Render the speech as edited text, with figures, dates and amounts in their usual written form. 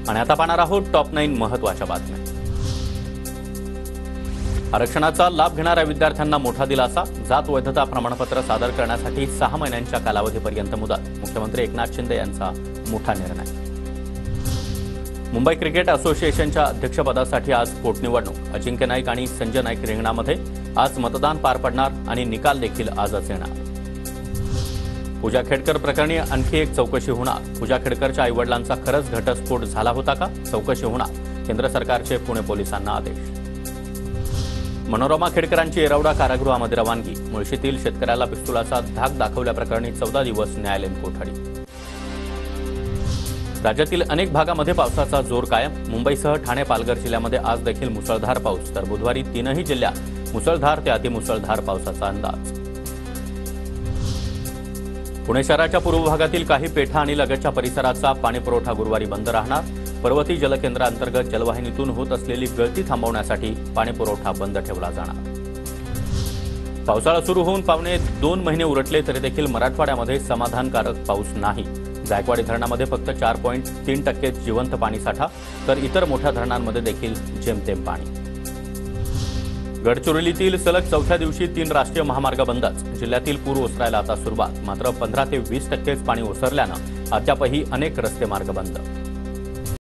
आणि आता पाहणार आहोत टॉप 9 महत्त्वाच्या बातम्या। आरक्षणाचा लाभ घेणाऱ्या विद्यार्थ्यांना मोठा दिलासा। जात वैधता प्रमाणपत्र सादर करण्यासाठी 6 महिन्यांच्या कालावधीपर्यंत मुदत। मुख्यमंत्री एकनाथ शिंदे यांचा मोठा निर्णय। मुंबई क्रिकेट असोसिएशनच्या अध्यक्षपदासाठी आज पोटनिवडणूक। अजिंक्य नाईक आणि संजय नाईक रिंगणामध्ये आज मतदान पार पडणार आणि निकाल देखील आजच येणार। पूजा खेडकर प्रकरणी आणखी एक चौकशी होणार। पूजा खेडकरच्या आईवडिलांचा खरंच घटस्फोट झाला होता का? चौकशी होणार। केंद्र सरकारचे पुणे पोलिसांना आदेश। मनोरमा खेडकरांची येरवडा कारागृहामध्ये रवानगी। मुळशीतील शेतकऱ्याला पिस्तुलाचा धाक दाखवल्याप्रकरणी 14 दिवस न्यायालयीन कोठडी। राज्यातील अनेक भागामध्ये पावसाचा जोर कायम। मुंबईसह ठाणे पालघर जिल्ह्यामध्ये आज देखील मुसळधार पाऊस, तर बुधवारी 3ही जिल्ह्यात मुसळधार ते अतिमुसळधार पावसाचा अंदाज। पुणे शहराच्या पूर्व भागातील काही पेठा आणि लगतच्या परिसराचा पाणीपुरवठा गुरुवारी बंद राहणार। पर्वती जलकेंद्रांतर्गत जलवाहिनीतून होत असलेली गळती थांबवण्यासाठी पाणीपुरवठा बंद ठेवला जाणार। पावसाळा सुरू होऊन पावणे 2 महिने उलटले तरी देखील मराठवाड्यामध्ये समाधानकारक पाऊस नाही। जायकवाडी धरणामध्ये फक्त 4.3% जिवंत पाणीसाठा, तर इतर मोठ्या धरणांमध्ये देखील जेमतेम पाणी। गडचिरोलीतील सलग 4थ्या दिवशी 3 राष्ट्रीय महामार्ग बंदच। जिल्ह्यातील पूर ओसरायला आता सुरुवात, मात्र 15 ते 20%च पाणी ओसरल्यानं अद्यापही अनेक रस्ते मार्ग बंद।